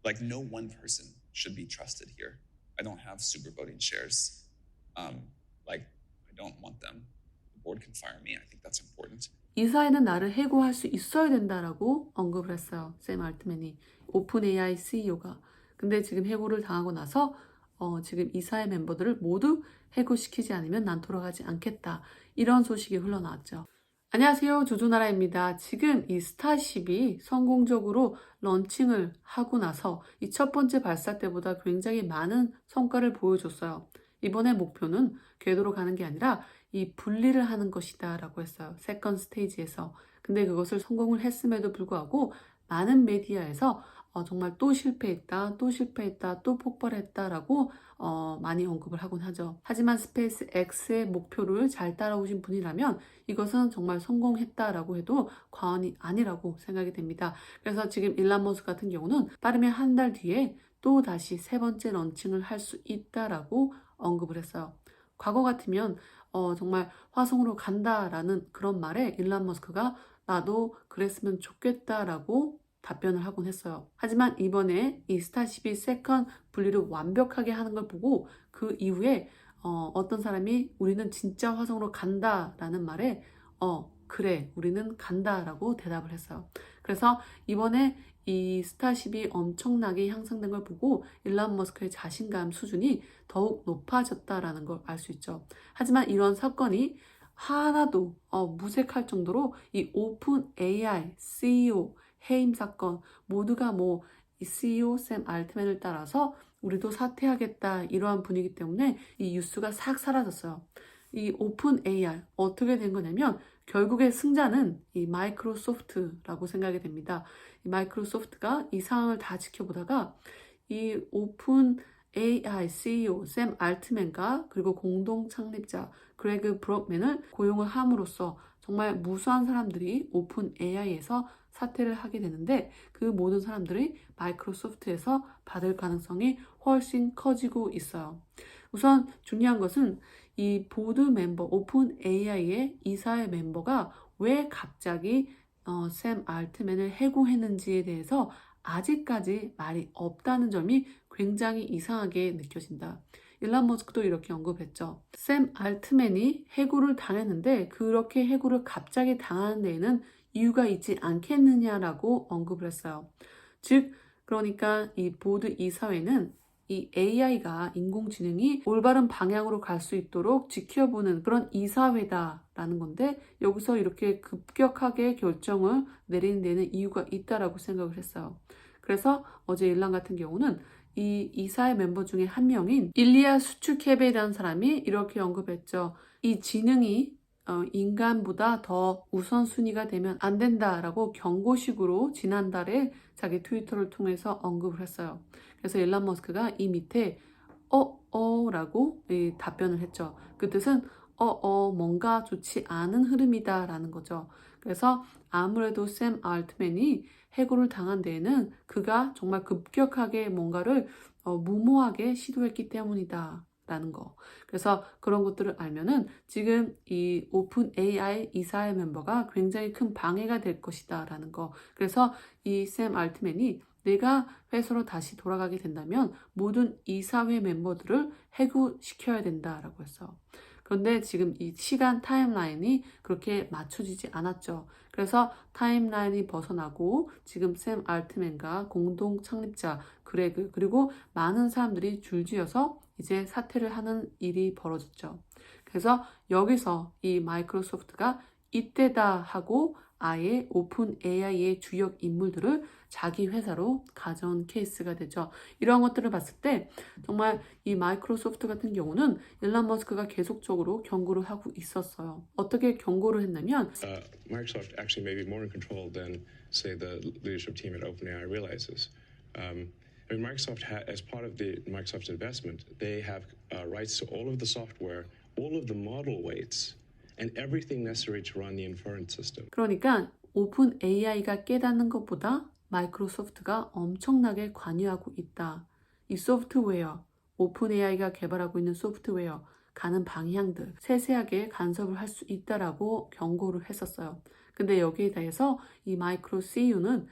Like no one person should be trusted here. I don't have super voting shares. Like I don't want them. The board can fire me. I think that's important. 이사회는 나를 해고할 수 있어야 된다라고 언급을 했어요. 샘 알트맨이 오픈 AI CEO가. 근데 지금 해고를 당하고 나서 지금 이사회 멤버들을 모두 해고시키지 않으면 난 돌아가지 않겠다. 이런 소식이 흘러나왔죠. 안녕하세요. 조조나라입니다. 지금 이 스타쉽이 성공적으로 런칭을 하고 나서 이 첫 번째 발사 때보다 굉장히 많은 성과를 보여줬어요. 이번에 목표는 궤도로 가는 게 아니라 이 분리를 하는 것이다 라고 했어요. 세컨 스테이지에서. 근데 그것을 성공을 했음에도 불구하고 많은 메디아에서 정말 또 실패했다, 또 실패했다, 또 폭발했다라고 많이 언급을 하곤 하죠. 하지만 스페이스 X의 목표를 잘 따라오신 분이라면 이것은 정말 성공했다라고 해도 과언이 아니라고 생각이 됩니다. 그래서 지금 일론 머스크 같은 경우는 빠르면 한 달 뒤에 또 다시 세 번째 런칭을 할 수 있다라고 언급을 했어요. 과거 같으면 정말 화성으로 간다라는 그런 말에 일론 머스크가 나도 그랬으면 좋겠다라고 답변을 하곤 했어요. 하지만 이번에 이 스타쉽이 세컨 분리를 완벽하게 하는 걸 보고 그 이후에 어떤 사람이 우리는 진짜 화성으로 간다라는 말에 그래 우리는 간다라고 대답을 했어요. 그래서 이번에 이 스타쉽이 엄청나게 향상된 걸 보고 일론 머스크의 자신감 수준이 더욱 높아졌다라는 걸 알 수 있죠. 하지만 이런 사건이 하나도 무색할 정도로 이 오픈 AI CEO 해임 사건 모두가 이 CEO 샘 알트맨을 따라서 우리도 사퇴하겠다 이러한 분위기 때문에 이 뉴스가 싹 사라졌어요. 이 오픈 AI 어떻게 된 거냐면 결국에 승자는 이 마이크로소프트라고 생각이 됩니다. 이 마이크로소프트가 이 상황을 다 지켜보다가 이 오픈 AI CEO 샘 알트맨과 그리고 공동 창립자 그레그 브록맨을 고용을 함으로써 정말 무수한 사람들이 오픈 AI에서 사퇴를 하게 되는데 그 모든 사람들이 마이크로소프트에서 받을 가능성이 훨씬 커지고 있어요. 우선 중요한 것은 이 보드 멤버 오픈 AI의 이사회 멤버가 왜 갑자기 샘 알트맨을 해고했는지에 대해서 아직까지 말이 없다는 점이 굉장히 이상하게 느껴진다. 일론 머스크도 이렇게 언급했죠. 샘 알트맨이 해고를 당했는데 그렇게 해고를 갑자기 당하는 데에는 이유가 있지 않겠느냐라고 언급을 했어요. 즉, 그러니까 이 보드 이사회는 이 AI가 인공지능이 올바른 방향으로 갈 수 있도록 지켜보는 그런 이사회다라는 건데 여기서 이렇게 급격하게 결정을 내리는 데는 이유가 있다라고 생각을 했어요. 그래서 어제 일론 같은 경우는 이 이사회 멤버 중에 한 명인 일리아 수츠켑이라는 사람이 이렇게 언급했죠. 이 지능이 인간보다 더 우선순위가 되면 안 된다라고 경고식으로 지난달에 자기 트위터를 통해서 언급을 했어요. 그래서 일론 머스크가 이 밑에 라고 답변을 했죠. 그 뜻은 뭔가 좋지 않은 흐름이다라는 거죠. 그래서 아무래도 샘 알트맨이 해고를 당한 데에는 그가 정말 급격하게 뭔가를 무모하게 시도했기 때문이다. 라는 거. 그래서 그런 것들을 알면은 지금 이 오픈 AI 이사회 멤버가 굉장히 큰 방해가 될 것이다 라는 거. 그래서 이 샘 알트맨이 내가 회사로 다시 돌아가게 된다면 모든 이사회 멤버들을 해고시켜야 된다라고 했어요. 그런데 지금 이 시간 타임라인이 그렇게 맞춰지지 않았죠. 그래서 타임라인이 벗어나고 지금 샘 알트맨과 공동 창립자 그레그 그리고 많은 사람들이 줄지어서 이제 사퇴를 하는 일이 벌어졌죠. 그래서 여기서 이 마이크로소프트가 이때다 하고 아예 오픈 AI의 주역 인물들을 자기 회사로 가져온 케이스가 되죠. 이런 것들을 봤을 때 정말 이 마이크로소프트 같은 경우는 일론 머스크가 계속적으로 경고를 하고 있었어요. 어떻게 경고를 했냐면 Microsoft actually may be more in control than, say, the leadership team at OpenAI realizes. I mean, Microsoft, as part of the Microsoft investment, they have rights to all of the software, all of the model weights, and everything necessary to run the inference system. 그러니까 오픈 AI가 깨닫는 것보다 마이크로소프트가 엄청나게 관여하고 있다. 이 소프트웨어, 오픈 AI가 개발하고 있는 소프트웨어, 가는 방향들 세세하게 간섭을 할 수 있다라고 경고를 했었어요. 근데 여기에 대해서 이 마이크로 CEO는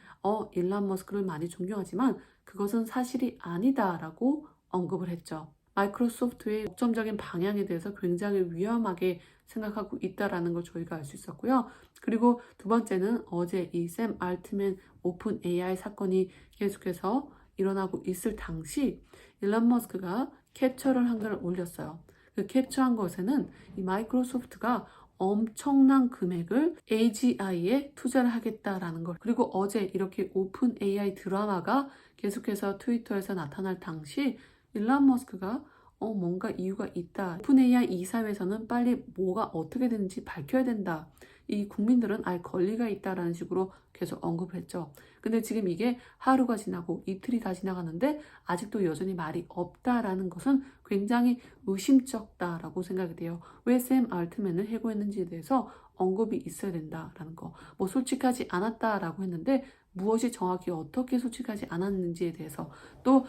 일론 머스크를 많이 존경하지만 그것은 사실이 아니다라고 언급을 했죠. 마이크로소프트의 독점적인 방향에 대해서 굉장히 위험하게 생각하고 있다라는 걸 저희가 알 수 있었고요. 그리고 두 번째는 어제 이 샘 알트맨 오픈 AI 사건이 계속해서 일어나고 있을 당시 일론 머스크가 캡처를 한 걸 올렸어요. 그 캡처한 것에는 이 마이크로소프트가 엄청난 금액을 AGI에 투자를 하겠다라는 걸. 그리고 어제 이렇게 오픈 AI 드라마가 계속해서 트위터에서 나타날 당시 일론 머스크가 뭔가 이유가 있다. 오픈 AI 이사회에서는 빨리 뭐가 어떻게 되는지 밝혀야 된다. 이 국민들은 알 권리가 있다라는 식으로 계속 언급을 했죠. 근데 지금 이게 하루가 지나고 이틀이 다 지나가는데 아직도 여전히 말이 없다라는 것은 굉장히 의심쩍다라고 생각이 돼요. 왜 샘 알트맨을 해고했는지에 대해서 언급이 있어야 된다라는 거. 뭐 솔직하지 않았다라고 했는데 무엇이 정확히 어떻게 솔직하지 않았는지에 대해서 또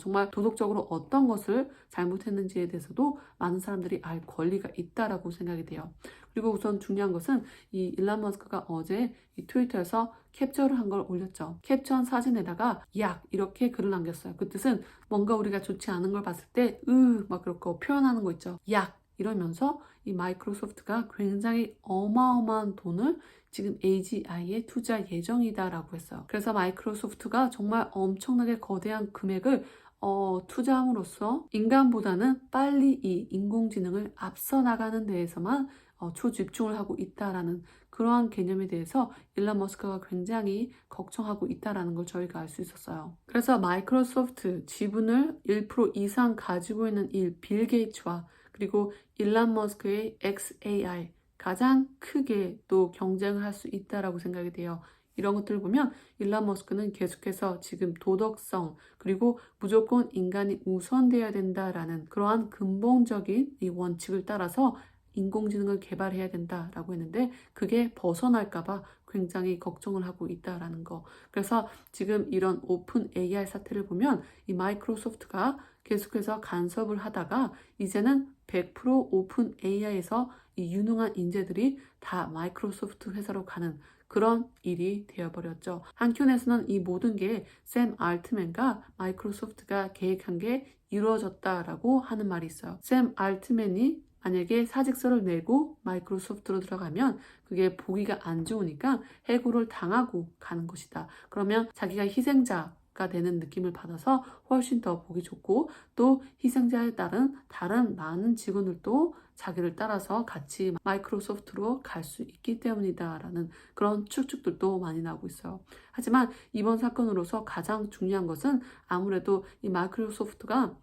정말 도덕적으로 어떤 것을 잘못했는지에 대해서도 많은 사람들이 알 권리가 있다라고 생각이 돼요. 그리고 우선 중요한 것은 이 일론 머스크가 어제 이 트위터에서 캡처를 한 걸 올렸죠. 캡처한 사진에다가 약 이렇게 글을 남겼어요. 그 뜻은 뭔가 우리가 좋지 않은 걸 봤을 때 막 그렇게 표현하는 거 있죠. 약 이러면서 이 마이크로소프트가 굉장히 어마어마한 돈을 지금 AGI에 투자 예정이다라고 했어요. 그래서 마이크로소프트가 정말 엄청나게 거대한 금액을 투자함으로써 인간보다는 빨리 이 인공지능을 앞서 나가는 데에서만 초집중을 하고 있다라는 그러한 개념에 대해서 일론 머스크가 굉장히 걱정하고 있다라는 걸 저희가 알 수 있었어요. 그래서 마이크로소프트 지분을 1% 이상 가지고 있는 빌 게이츠와 그리고 일론 머스크의 XAI 가장 크게 또 경쟁을 할 수 있다라고 생각이 돼요. 이런 것들을 보면 일론 머스크는 계속해서 지금 도덕성 그리고 무조건 인간이 우선돼야 된다라는 그러한 근본적인 이 원칙을 따라서 인공지능을 개발해야 된다라고 했는데 그게 벗어날까봐 굉장히 걱정을 하고 있다라는 거. 그래서 지금 이런 오픈 AI 사태를 보면 이 마이크로소프트가 계속해서 간섭을 하다가 이제는 100% 오픈 AI에서 이 유능한 인재들이 다 마이크로소프트 회사로 가는 그런 일이 되어버렸죠. 한켠에서는 이 모든 게 샘 알트맨과 마이크로소프트가 계획한 게 이루어졌다라고 하는 말이 있어요. 샘 알트맨이 만약에 사직서를 내고 마이크로소프트로 들어가면 그게 보기가 안 좋으니까 해고를 당하고 가는 것이다. 그러면 자기가 희생자가 되는 느낌을 받아서 훨씬 더 보기 좋고 또 희생자에 따른 다른 많은 직원들도 자기를 따라서 같이 마이크로소프트로 갈 수 있기 때문이다라는 그런 추측들도 많이 나오고 있어요. 하지만 이번 사건으로서 가장 중요한 것은 아무래도 이 마이크로소프트가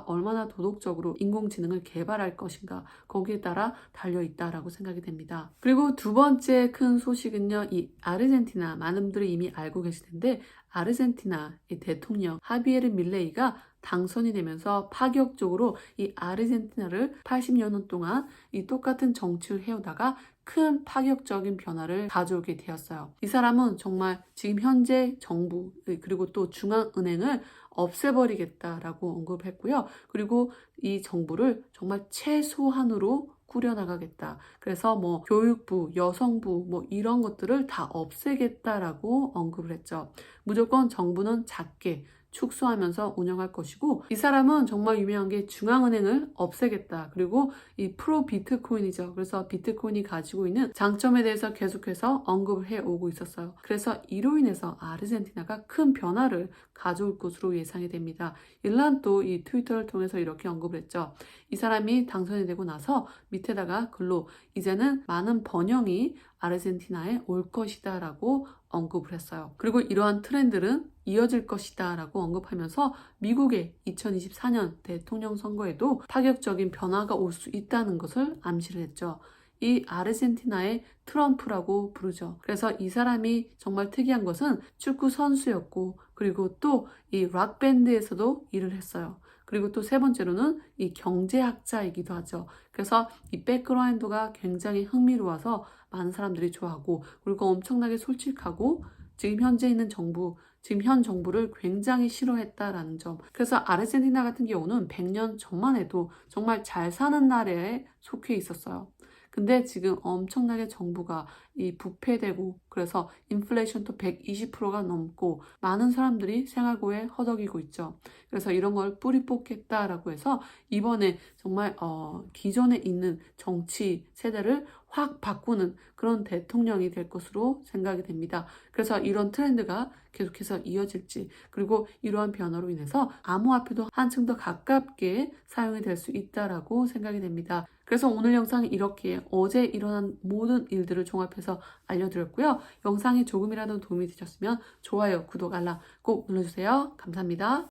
얼마나 도덕적으로 인공지능을 개발할 것인가 거기에 따라 달려있다라고 생각이 됩니다. 그리고 두 번째 큰 소식은요. 이 아르헨티나 많은 분들이 이미 알고 계실 텐데 아르헨티나의 대통령 하비에르 밀레이가 당선이 되면서 파격적으로 이 아르헨티나를 80여 년 동안 이 똑같은 정치를 해오다가 큰 파격적인 변화를 가져오게 되었어요. 이 사람은 정말 지금 현재 정부 그리고 또 중앙은행을 없애버리겠다라고 언급했고요. 그리고 이 정부를 정말 최소한으로 꾸려나가겠다. 그래서 뭐 교육부, 여성부 뭐 이런 것들을 다 없애겠다라고 언급을 했죠. 무조건 정부는 작게 축소하면서 운영할 것이고 이 사람은 정말 유명한 게 중앙은행을 없애겠다. 그리고 이 프로 비트코인이죠. 그래서 비트코인이 가지고 있는 장점에 대해서 계속해서 언급을 해오고 있었어요. 그래서 이로 인해서 아르헨티나가 큰 변화를 가져올 것으로 예상이 됩니다. 일란도 이 트위터를 통해서 이렇게 언급을 했죠. 이 사람이 당선이 되고 나서 밑에다가 글로 이제는 많은 번영이 아르헨티나에 올 것이다 라고 언급을 했어요. 그리고 이러한 트렌드는 이어질 것이다 라고 언급하면서 미국의 2024년 대통령 선거에도 파격적인 변화가 올 수 있다는 것을 암시를 했죠. 이 아르헨티나의 트럼프라고 부르죠. 그래서 이 사람이 정말 특이한 것은 축구 선수였고 그리고 또 이 락밴드에서도 일을 했어요. 그리고 또 세 번째로는 이 경제학자이기도 하죠. 그래서 이 백그라운드가 굉장히 흥미로워서 많은 사람들이 좋아하고 그리고 엄청나게 솔직하고 지금 현재 있는 정부, 지금 현 정부를 굉장히 싫어했다라는 점. 그래서 아르헨티나 같은 경우는 100년 전만 해도 정말 잘 사는 나라에 속해 있었어요. 근데 지금 엄청나게 정부가 이 부패되고 그래서 인플레이션도 120%가 넘고 많은 사람들이 생활고에 허덕이고 있죠. 그래서 이런 걸 뿌리 뽑겠다라고 해서 이번에 정말 기존에 있는 정치 세대를 확 바꾸는 그런 대통령이 될 것으로 생각이 됩니다. 그래서 이런 트렌드가 계속해서 이어질지, 그리고 이러한 변화로 인해서 암호화폐도 한층 더 가깝게 사용이 될 수 있다라고 생각이 됩니다. 그래서 오늘 영상은 이렇게 어제 일어난 모든 일들을 종합해서 알려드렸고요. 영상이 조금이라도 도움이 되셨으면 좋아요, 구독, 알람 꼭 눌러주세요. 감사합니다.